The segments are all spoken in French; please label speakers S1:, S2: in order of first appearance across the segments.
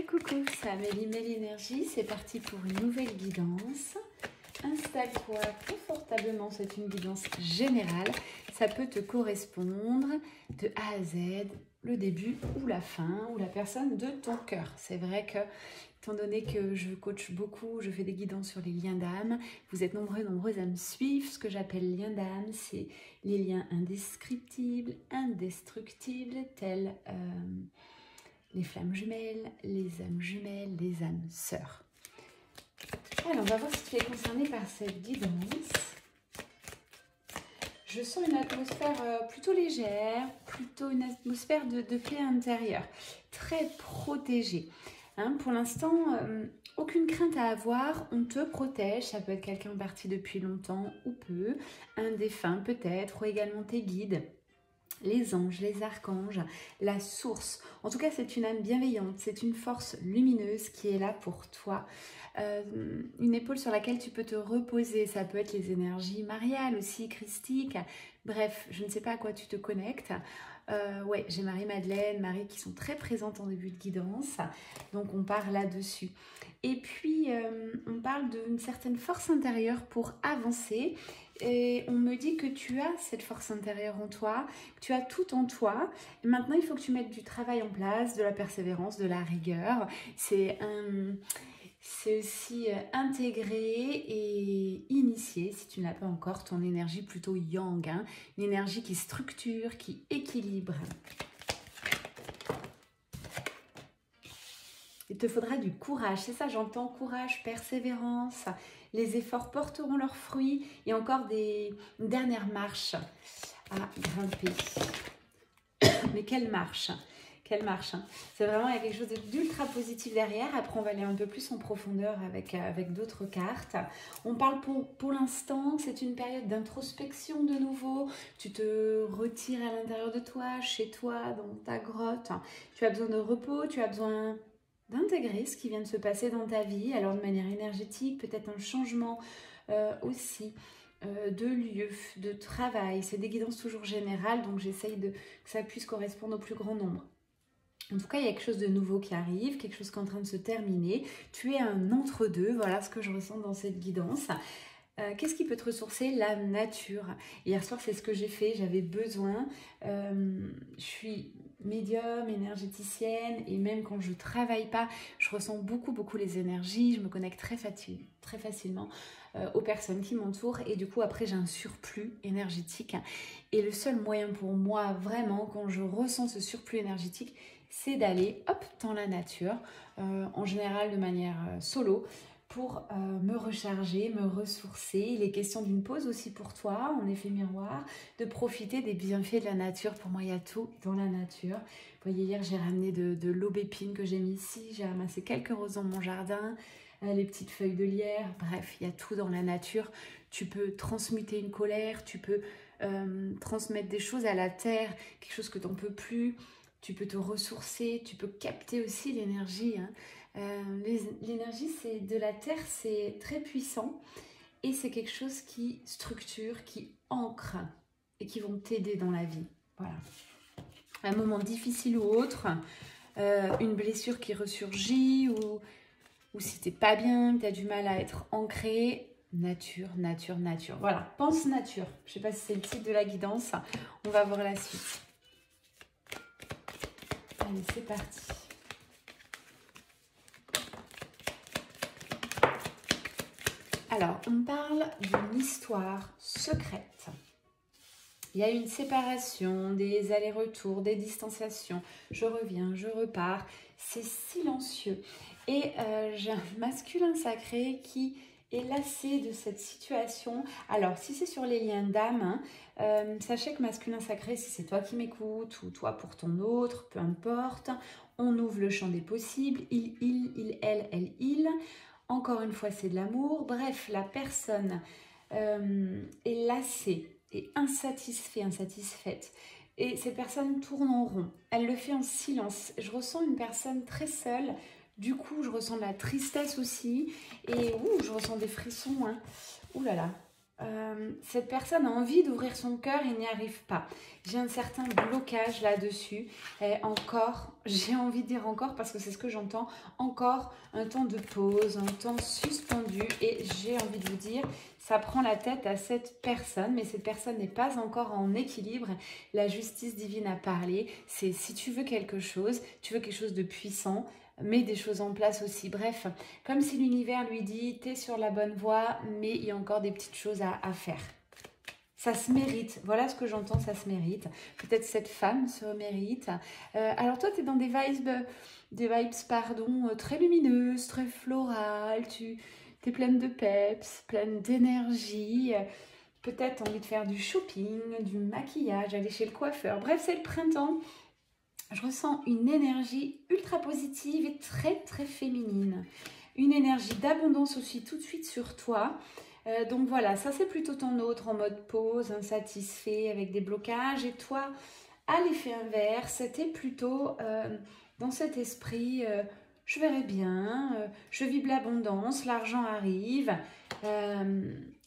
S1: Coucou, c'est Amélie Énergie, c'est parti pour une nouvelle guidance. Installe-toi confortablement, c'est une guidance générale. Ça peut te correspondre de A à Z, le début ou la fin, ou la personne de ton cœur. C'est vrai que, étant donné que je coach beaucoup, je fais des guidances sur les liens d'âme, vous êtes nombreuses à me suivre. Ce que j'appelle liens d'âme, c'est les liens indescriptibles, indestructibles, tels les flammes jumelles, les âmes sœurs. Alors, on va voir si tu es concerné par cette guidance. Je sens une atmosphère plutôt légère, plutôt une atmosphère de paix intérieure, très protégée. Hein, pour l'instant, aucune crainte à avoir, on te protège. Ça peut être quelqu'un parti depuis longtemps ou peu, un défunt peut-être, ou également tes guides. Les anges, les archanges, la source. En tout cas, c'est une âme bienveillante, c'est une force lumineuse qui est là pour toi. Une épaule sur laquelle tu peux te reposer. Ça peut être les énergies mariales aussi, christiques. Bref, je ne sais pas à quoi tu te connectes. Ouais, j'ai Marie-Madeleine, Marie qui sont très présentes en début de guidance. Donc, on part là-dessus. Et puis, on parle d'une certaine force intérieure pour avancer. Et on me dit que tu as cette force intérieure en toi, que tu as tout en toi. Et maintenant, il faut que tu mettes du travail en place, de la persévérance, de la rigueur. C'est aussi intégrer et initier, si tu ne l'as pas encore, ton énergie plutôt yang. Hein, une énergie qui structure, qui équilibre. Il te faudra du courage, c'est ça j'entends, courage, persévérance. Les efforts porteront leurs fruits et encore une dernière marche à grimper. Mais quelle marche! Quelle marche, hein. C'est vraiment, il y a quelque chose d'ultra positif derrière. Après, on va aller un peu plus en profondeur avec d'autres cartes. On parle pour l'instant, c'est une période d'introspection de nouveau. Tu te retires à l'intérieur de toi, chez toi, dans ta grotte. Tu as besoin de repos, tu as besoin d'intégrer ce qui vient de se passer dans ta vie. Alors, de manière énergétique, peut-être un changement aussi. De lieu, de travail. C'est des guidances toujours générales, donc j'essaye que ça puisse correspondre au plus grand nombre. En tout cas, il y a quelque chose de nouveau qui arrive, quelque chose qui est en train de se terminer. Tu es un entre-deux, voilà ce que je ressens dans cette guidance. Qu'est-ce qui peut te ressourcer? La nature. Hier soir, c'est ce que j'ai fait, j'avais besoin. Je suis médium, énergéticienne, et même quand je ne travaille pas, je ressens beaucoup les énergies, je me connecte très facilement aux personnes qui m'entourent, et du coup après j'ai un surplus énergétique. Et le seul moyen pour moi, vraiment, quand je ressens ce surplus énergétique, c'est d'aller hop dans la nature, en général de manière solo, pour me recharger, me ressourcer. Il est question d'une pause aussi pour toi, en effet miroir, de profiter des bienfaits de la nature. Pour moi, il y a tout dans la nature. Vous voyez, hier, j'ai ramené de l'aubépine que j'ai mis ici. J'ai ramassé quelques roses dans mon jardin, les petites feuilles de lierre. Bref, il y a tout dans la nature. Tu peux transmuter une colère, tu peux transmettre des choses à la terre, quelque chose que tu n'en peux plus. Tu peux te ressourcer, tu peux capter aussi l'énergie. Hein. L'énergie de la terre, c'est très puissant et c'est quelque chose qui structure, qui ancre et qui vont t'aider dans la vie. Voilà. Un moment difficile ou autre, une blessure qui ressurgit ou si t'es pas bien, que tu as du mal à être ancré, nature. Voilà, pense nature. Je sais pas si c'est le titre de la guidance. On va voir la suite. Allez, c'est parti. Alors, on parle d'une histoire secrète. Il y a une séparation, des allers-retours, des distanciations. Je reviens, je repars. C'est silencieux. Et j'ai un masculin sacré qui est lassé de cette situation. Alors, si c'est sur les liens d'âme, sachez que masculin sacré, si c'est toi qui m'écoutes ou toi pour ton autre, peu importe, on ouvre le champ des possibles. Il, elle. Encore une fois, c'est de l'amour. Bref, la personne est lassée, est insatisfaite. Et ces personnes tournent en rond. Elle le fait en silence. Je ressens une personne très seule. Du coup, je ressens de la tristesse aussi. Et je ressens des frissons. Hein. Ouh là là. cette personne a envie d'ouvrir son cœur et n'y arrive pas. J'ai un certain blocage là-dessus. Et encore, j'ai envie de dire encore parce que c'est ce que j'entends, encore un temps de pause, un temps suspendu. Et j'ai envie de vous dire, ça prend la tête à cette personne, mais cette personne n'est pas encore en équilibre. La justice divine a parlé. C'est si tu veux quelque chose de puissant, mets des choses en place aussi. Bref, comme si l'univers lui dit, t'es sur la bonne voie, mais il y a encore des petites choses à faire. Ça se mérite. Voilà ce que j'entends, ça se mérite. Peut-être cette femme se mérite. Alors toi, tu es dans des vibes, très lumineuses, très florales. Tu es pleine de peps, pleine d'énergie. Peut-être envie de faire du shopping, du maquillage, aller chez le coiffeur. Bref, c'est le printemps. Je ressens une énergie ultra positive et très très féminine. Une énergie d'abondance aussi tout de suite sur toi. Donc voilà, ça c'est plutôt ton autre en mode pause, insatisfait, avec des blocages. Et toi, à l'effet inverse, c'était plutôt dans cet esprit, je verrai bien, je vibre l'abondance, l'argent arrive.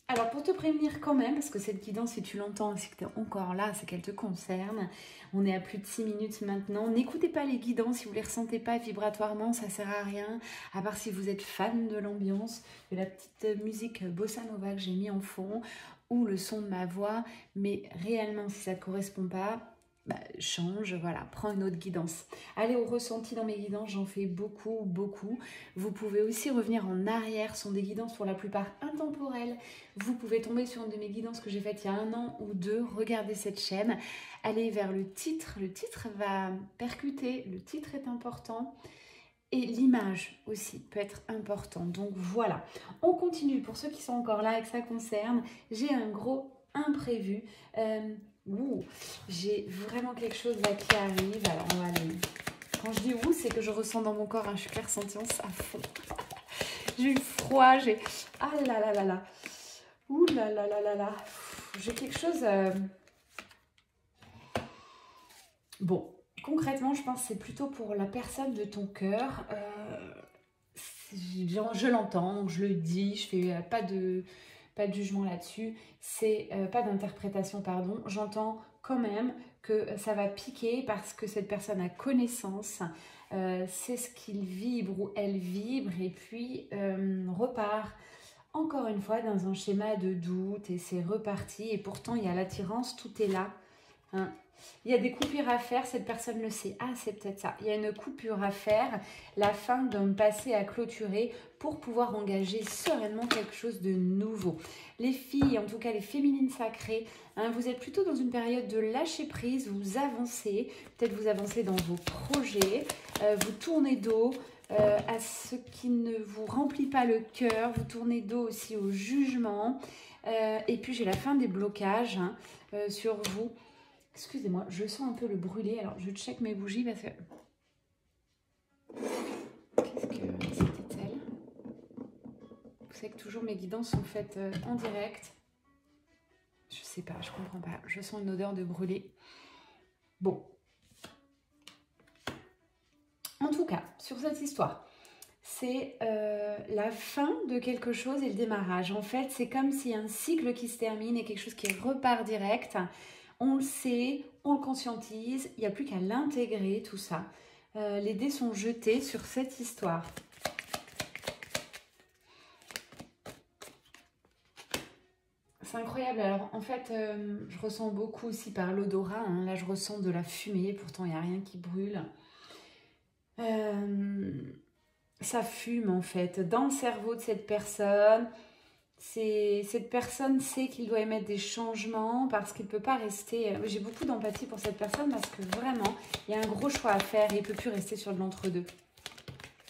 S1: Alors pour te prévenir quand même, parce que cette guidance, si tu l'entends, c'est que tu es encore là, c'est qu'elle te concerne. On est à plus de 6 minutes maintenant. N'écoutez pas les guidances si vous ne les ressentez pas vibratoirement, ça ne sert à rien. À part si vous êtes fan de l'ambiance, de la petite musique bossa nova que j'ai mis en fond, ou le son de ma voix. Mais réellement, si ça ne te correspond pas, change, voilà, prends une autre guidance. Allez au ressenti dans mes guidances, j'en fais beaucoup, beaucoup. Vous pouvez aussi revenir en arrière, ce sont des guidances pour la plupart intemporelles. Vous pouvez tomber sur une de mes guidances que j'ai faites il y a 1 an ou 2, regardez cette chaîne. Allez vers le titre va percuter, le titre est important. Et l'image aussi peut être importante. Donc voilà, on continue. Pour ceux qui sont encore là et que ça concerne, j'ai un gros imprévu. J'ai vraiment quelque chose là qui arrive. Alors on va aller. Quand je dis c'est que je ressens dans mon corps un super sentience à fond. J'ai eu froid, j'ai. Ah là là là là. Ouh là là là là là. J'ai quelque chose. Bon, concrètement, je pense que c'est plutôt pour la personne de ton cœur. Je l'entends, donc je le dis, je fais pas de jugement là-dessus, c'est pas d'interprétation, pardon. J'entends quand même que ça va piquer parce que cette personne a connaissance, c'est ce qu'il vibre ou elle vibre et puis repart encore une fois dans un schéma de doute et c'est reparti et pourtant il y a l'attirance, tout est là. Hein. Il y a des coupures à faire, cette personne le sait. Ah, c'est peut-être ça. Il y a une coupure à faire, la fin d'un passé à clôturer pour pouvoir engager sereinement quelque chose de nouveau. Les filles, en tout cas les féminines sacrées, hein, vous êtes plutôt dans une période de lâcher prise, vous avancez, peut-être vous avancez dans vos projets, vous tournez dos à ce qui ne vous remplit pas le cœur, vous tournez dos aussi au jugement. Et puis j'ai la fin des blocages sur vous. Excusez-moi, je sens un peu le brûler. Alors, je check mes bougies parce que... Qu'est-ce que c'était-elle? Vous savez que toujours mes guidances sont faites en direct. Je sais pas, je comprends pas. Je sens une odeur de brûlé. Bon. En tout cas, sur cette histoire, c'est la fin de quelque chose et le démarrage. En fait, c'est comme s'il y a un cycle qui se termine et quelque chose qui repart direct. On le sait, on le conscientise, il n'y a plus qu'à l'intégrer, tout ça. Les dés sont jetés sur cette histoire. C'est incroyable. Alors, en fait, je ressens beaucoup aussi par l'odorat. Hein. Là, je ressens de la fumée, pourtant, il n'y a rien qui brûle. Ça fume, en fait, dans le cerveau de cette personne. Cette personne sait qu'il doit émettre des changements parce qu'il ne peut pas rester... J'ai beaucoup d'empathie pour cette personne parce que vraiment, il y a un gros choix à faire et il ne peut plus rester sur de l'entre-deux.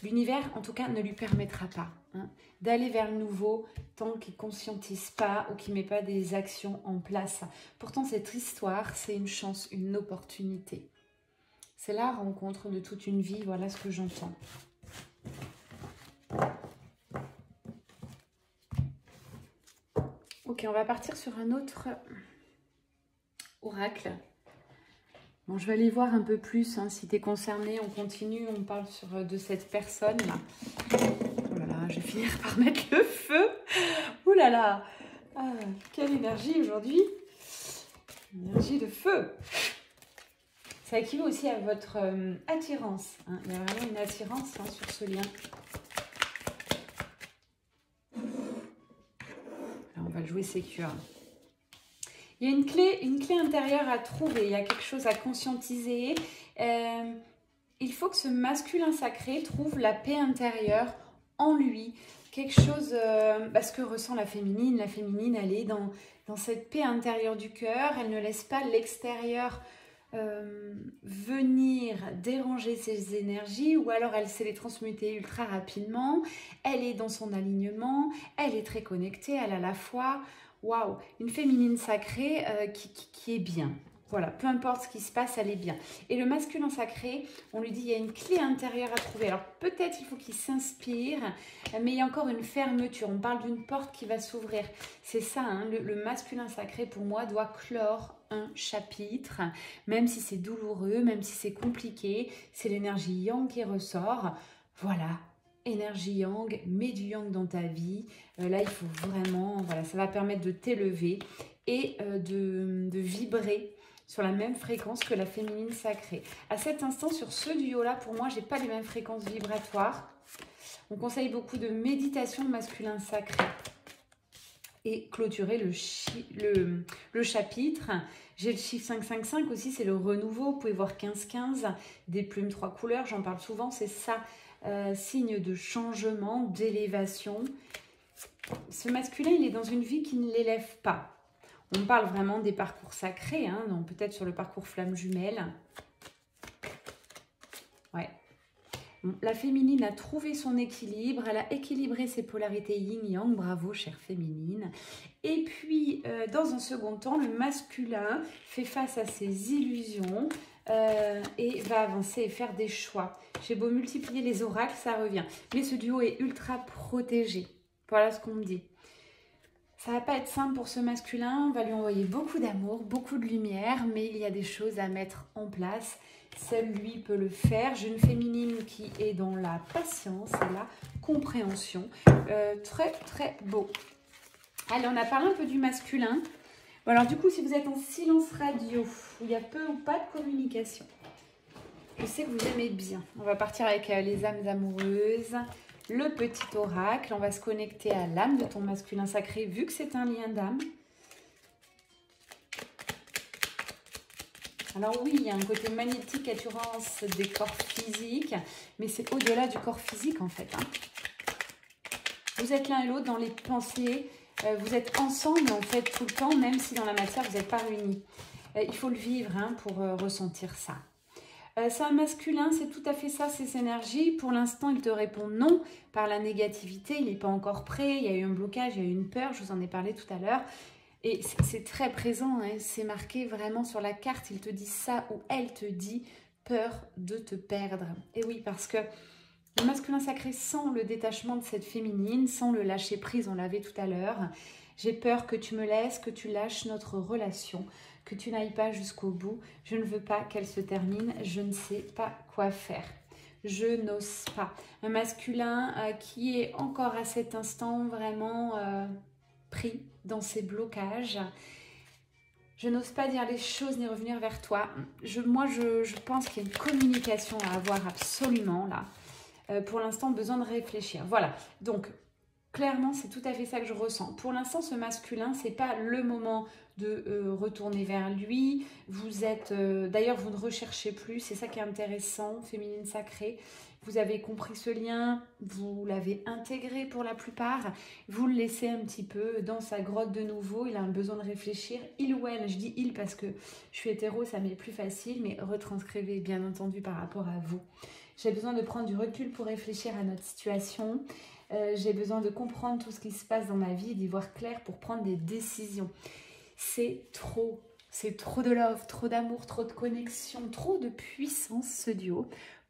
S1: L'univers, en tout cas, ne lui permettra pas d'aller vers le nouveau tant qu'il ne conscientise pas ou qu'il ne met pas des actions en place. Pourtant, cette histoire, c'est une chance, une opportunité. C'est la rencontre de toute une vie, voilà ce que j'entends. Ok, on va partir sur un autre oracle. Bon, je vais aller voir un peu plus, hein, si tu es concerné, on continue, on parle de cette personne-là. Oh là là, je vais finir par mettre le feu. Ouh là là. Ah, quelle énergie aujourd'hui! Énergie de feu! Ça équivaut aussi à votre attirance. Hein. Il y a vraiment une attirance hein, sur ce lien. Alors, on va le jouer sécure. Il y a une clé intérieure à trouver. Il y a quelque chose à conscientiser. Il faut que ce masculin sacré trouve la paix intérieure en lui. Quelque chose, ce que ressent la féminine. La féminine, elle est dans cette paix intérieure du cœur. Elle ne laisse pas l'extérieur venir déranger ses énergies, ou alors elle sait les transmuter ultra rapidement. Elle est dans son alignement. Elle est très connectée. Elle a la foi. Waouh, une féminine sacrée qui est bien. Voilà, peu importe ce qui se passe, elle est bien. Et le masculin sacré, on lui dit il y a une clé intérieure à trouver. Alors peut-être il faut qu'il s'inspire, mais il y a encore une fermeture. On parle d'une porte qui va s'ouvrir. C'est ça, hein, le masculin sacré pour moi doit clore un chapitre, même si c'est douloureux, même si c'est compliqué. C'est l'énergie yang qui ressort. Voilà. Énergie yang, mets du yang dans ta vie. Là, il faut vraiment, voilà, ça va permettre de t'élever et de vibrer sur la même fréquence que la féminine sacrée. À cet instant, sur ce duo-là, pour moi, j'ai pas les mêmes fréquences vibratoires. On conseille beaucoup de méditation masculin sacré et clôturer le chapitre. J'ai le chiffre 555 aussi, c'est le renouveau. Vous pouvez voir 15-15, des plumes 3 couleurs, j'en parle souvent, c'est ça. Signe de changement, d'élévation. Ce masculin, il est dans une vie qui ne l'élève pas. On parle vraiment des parcours sacrés, hein, donc peut-être sur le parcours flamme jumelle. Ouais. La féminine a trouvé son équilibre, elle a équilibré ses polarités yin-yang, bravo chère féminine. Et puis, dans un second temps, le masculin fait face à ses illusions et va avancer et faire des choix. J'ai beau multiplier les oracles, ça revient. Mais ce duo est ultra protégé. Voilà ce qu'on me dit. Ça va pas être simple pour ce masculin, on va lui envoyer beaucoup d'amour, beaucoup de lumière, mais il y a des choses à mettre en place. Seul lui peut le faire. J'ai une féminine qui est dans la patience et la compréhension. Très très beau. Allez, on a parlé un peu du masculin. Bon, alors du coup, si vous êtes en silence radio, où il y a peu ou pas de communication, je sais que vous aimez bien. On va partir avec les âmes amoureuses. Le petit oracle, on va se connecter à l'âme de ton masculin sacré, vu que c'est un lien d'âme. Alors oui, il y a un côté magnétique, attirance des corps physiques, mais c'est au-delà du corps physique en fait. Hein. Vous êtes l'un et l'autre dans les pensées, vous êtes ensemble en fait tout le temps, même si dans la matière vous n'êtes pas réunis. Il faut le vivre hein, pour ressentir ça. C'est un masculin, c'est tout à fait ça, ces énergies. Pour l'instant, il te répond non par la négativité. Il n'est pas encore prêt. Il y a eu un blocage, il y a eu une peur. Je vous en ai parlé tout à l'heure. Et c'est très présent. Hein, c'est marqué vraiment sur la carte. Il te dit ça ou elle te dit peur de te perdre. Et oui, parce que le masculin sacré sent le détachement de cette féminine, sent le lâcher prise. On l'avait tout à l'heure. J'ai peur que tu me laisses, que tu lâches notre relation, que tu n'ailles pas jusqu'au bout. Je ne veux pas qu'elle se termine. Je ne sais pas quoi faire. Je n'ose pas. Un masculin qui est encore à cet instant vraiment pris dans ses blocages. Je n'ose pas dire les choses ni revenir vers toi. Moi, je pense qu'il y a une communication à avoir absolument là. Pour l'instant, besoin de réfléchir. Voilà. Donc, clairement, c'est tout à fait ça que je ressens. Pour l'instant, ce masculin, c'est pas le moment de retourner vers lui. Vous êtes, d'ailleurs, vous ne recherchez plus. C'est ça qui est intéressant, féminine sacrée. Vous avez compris ce lien, vous l'avez intégré pour la plupart. Vous le laissez un petit peu dans sa grotte de nouveau. Il a un besoin de réfléchir. Il ou elle, je dis il parce que je suis hétéro, ça m'est plus facile, mais retranscrivez bien entendu par rapport à vous. J'ai besoin de prendre du recul pour réfléchir à notre situation. J'ai besoin de comprendre tout ce qui se passe dans ma vie et d'y voir clair pour prendre des décisions. C'est trop de love, trop d'amour, trop de connexion, trop de puissance ce duo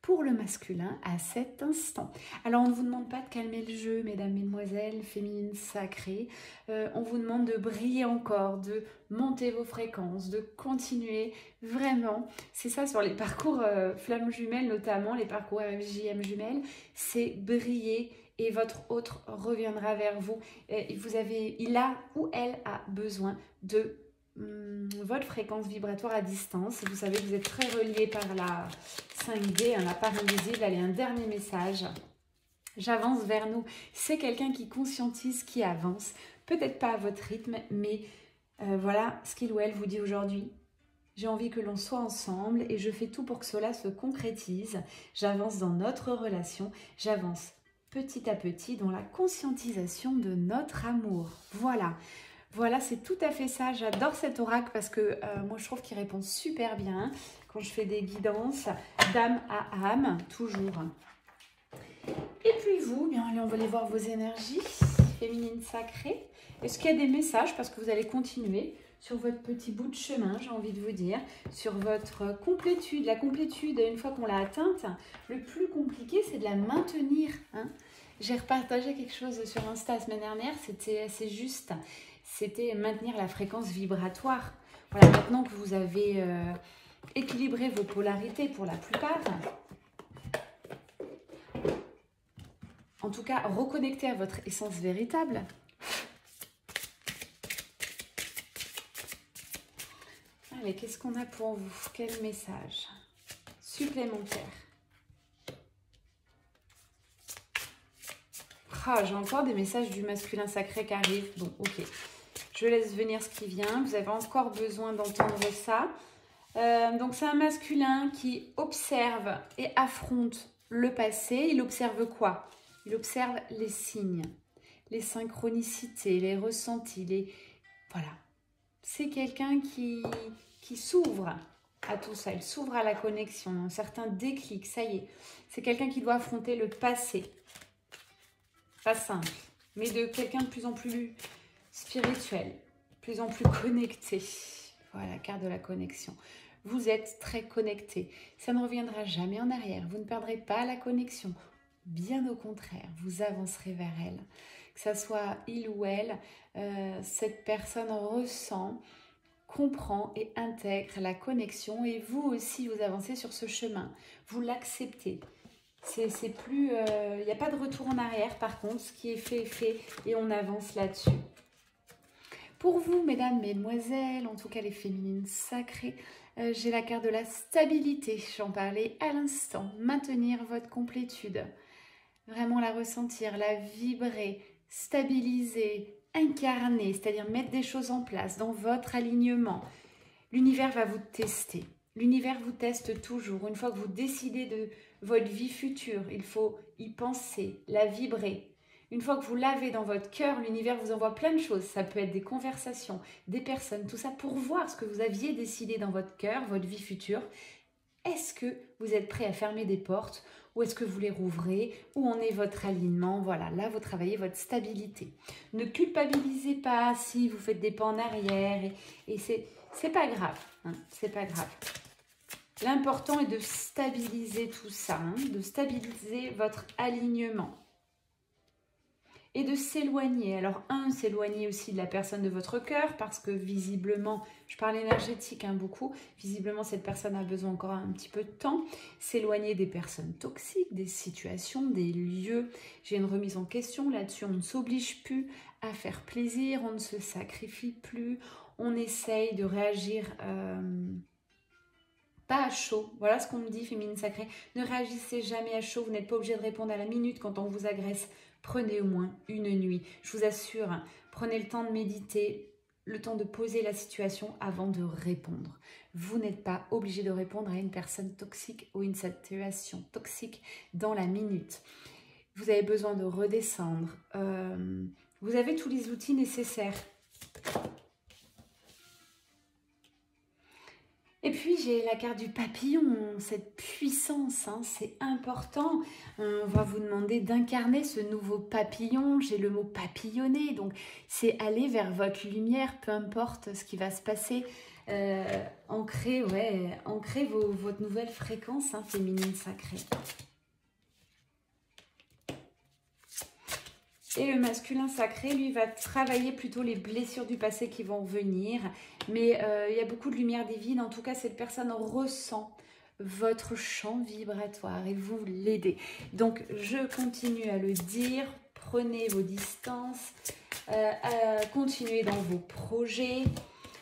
S1: pour le masculin à cet instant. Alors, on ne vous demande pas de calmer le jeu, mesdames, mesdemoiselles, féminines sacrées. On vous demande de briller encore, de monter vos fréquences, de continuer. Vraiment, c'est ça sur les parcours flammes jumelles, notamment les parcours FJM jumelles, c'est briller et votre autre reviendra vers vous. Et il a ou elle a besoin de votre fréquence vibratoire à distance. Vous savez que vous êtes très reliés par la 5D, la part invisible. Allez, un dernier message. J'avance vers nous. C'est quelqu'un qui conscientise, qui avance. Peut-être pas à votre rythme, mais voilà ce qu'il ou elle vous dit aujourd'hui. J'ai envie que l'on soit ensemble et je fais tout pour que cela se concrétise. J'avance dans notre relation. J'avance petit à petit dans la conscientisation de notre amour. Voilà. Voilà, c'est tout à fait ça. J'adore cet oracle parce que moi, je trouve qu'il répond super bien quand je fais des guidances d'âme à âme, toujours. Et puis vous, bien, allez, on va aller voir vos énergies féminines sacrées. Est-ce qu'il y a des messages parce que vous allez continuer sur votre petit bout de chemin, j'ai envie de vous dire, sur votre complétude. La complétude, une fois qu'on l'a atteinte, le plus compliqué, c'est de la maintenir. Hein. J'ai repartagé quelque chose sur Insta la semaine dernière, c'était assez juste. C'était maintenir la fréquence vibratoire. Voilà, maintenant que vous avez équilibré vos polarités pour la plupart, en tout cas, reconnecter à votre essence véritable. Allez, qu'est-ce qu'on a pour vous? Quel message supplémentaire? Ah, j'ai encore des messages du masculin sacré qui arrivent. Bon, ok. Je laisse venir ce qui vient. Vous avez encore besoin d'entendre ça. Donc, c'est un masculin qui observe et affronte le passé. Il observe quoi? Il observe les signes, les synchronicités, les ressentis. Voilà. C'est quelqu'un qui s'ouvre à tout ça. Il s'ouvre à la connexion, un certain déclic. Ça y est. C'est quelqu'un qui doit affronter le passé. Pas simple, mais de quelqu'un de plus en plus spirituel, de plus en plus connecté. Voilà, la carte de la connexion. Vous êtes très connecté. Ça ne reviendra jamais en arrière. Vous ne perdrez pas la connexion. Bien au contraire, vous avancerez vers elle. Que ça soit il ou elle, cette personne ressent, comprend et intègre la connexion. Et vous aussi, vous avancez sur ce chemin. Vous l'acceptez. C'est plus, il n'y a pas de retour en arrière. Par contre, ce qui est fait est fait et on avance là-dessus. Pour vous, mesdames, mesdemoiselles, en tout cas les féminines sacrées, j'ai la carte de la stabilité. J'en parlais à l'instant. Maintenir votre complétude. Vraiment la ressentir, la vibrer, stabiliser, incarner, c'est-à-dire mettre des choses en place dans votre alignement. L'univers va vous tester. L'univers vous teste toujours. Une fois que vous décidez de votre vie future, il faut y penser, la vibrer. Une fois que vous l'avez dans votre cœur, l'univers vous envoie plein de choses. Ça peut être des conversations, des personnes, tout ça pour voir ce que vous aviez décidé dans votre cœur, votre vie future. Est-ce que vous êtes prêt à fermer des portes ou est-ce que vous les rouvrez? Où en est votre alignement? Voilà, là, vous travaillez votre stabilité. Ne culpabilisez pas si vous faites des pas en arrière. Et c'est pas grave. Hein, c'est pas grave. L'important est de stabiliser tout ça, hein, de stabiliser votre alignement. Et de s'éloigner. Alors, s'éloigner aussi de la personne de votre cœur, parce que visiblement, je parle énergétique beaucoup, visiblement cette personne a besoin encore un petit peu de temps. S'éloigner des personnes toxiques, des situations, des lieux. J'ai une remise en question là-dessus, on ne s'oblige plus à faire plaisir, on ne se sacrifie plus, on essaye de réagir pas à chaud. Voilà ce qu'on me dit, féminine sacrée. Ne réagissez jamais à chaud, vous n'êtes pas obligé de répondre à la minute quand on vous agresse. Prenez au moins une nuit. Je vous assure, hein, prenez le temps de méditer, le temps de poser la situation avant de répondre. Vous n'êtes pas obligé de répondre à une personne toxique ou une situation toxique dans la minute. Vous avez besoin de redescendre. Vous avez tous les outils nécessaires. Et puis, j'ai la carte du papillon, cette puissance, hein, c'est important. On va vous demander d'incarner ce nouveau papillon. J'ai le mot papillonner, donc c'est aller vers votre lumière, peu importe ce qui va se passer. Ancrez votre nouvelle fréquence hein, féminine sacrée. Et le masculin sacré, lui, va travailler plutôt les blessures du passé qui vont revenir. Mais il y a beaucoup de lumière divine. En tout cas, cette personne ressent votre champ vibratoire et vous l'aidez. Donc, je continue à le dire. Prenez vos distances. Continuez dans vos projets.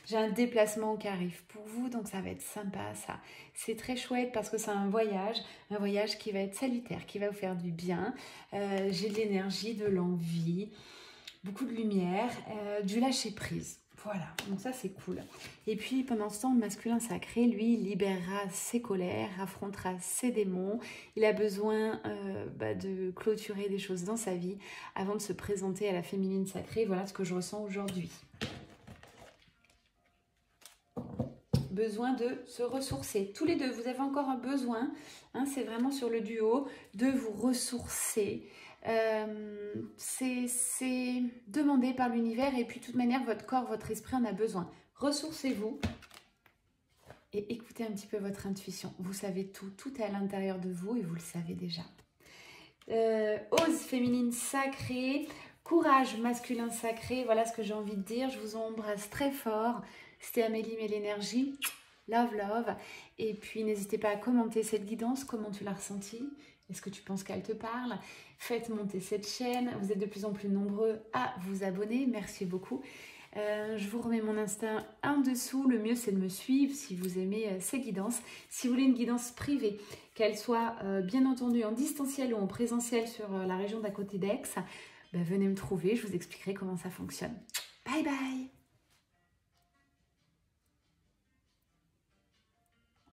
S1: J'ai un déplacement qui arrive pour vous, donc ça va être sympa ça. C'est très chouette parce que c'est un voyage qui va être salutaire, qui va vous faire du bien. J'ai de l'énergie, de l'envie, beaucoup de lumière, du lâcher prise. Voilà, donc ça c'est cool. Et puis pendant ce temps, le masculin sacré, lui, libérera ses colères, affrontera ses démons. Il a besoin de clôturer des choses dans sa vie avant de se présenter à la féminine sacrée. Voilà ce que je ressens aujourd'hui. Besoin de se ressourcer. Tous les deux, vous avez encore un besoin, hein, c'est vraiment sur le duo, de vous ressourcer. C'est demandé par l'univers et puis de toute manière, votre corps, votre esprit en a besoin. Ressourcez-vous et écoutez un petit peu votre intuition. Vous savez tout, tout est à l'intérieur de vous et vous le savez déjà. Ose féminine sacrée, courage masculin sacré, voilà ce que j'ai envie de dire. Je vous embrasse très fort. C'était Amélie Mélénergie, love, love. Et puis n'hésitez pas à commenter cette guidance, comment tu l'as ressentie. Est-ce que tu penses qu'elle te parle? Faites monter cette chaîne, vous êtes de plus en plus nombreux à vous abonner, merci beaucoup. Je vous remets mon Insta en dessous, le mieux c'est de me suivre si vous aimez ces guidances. Si vous voulez une guidance privée, qu'elle soit bien entendu en distanciel ou en présentiel sur la région d'à côté d'Aix, venez me trouver, je vous expliquerai comment ça fonctionne. Bye bye!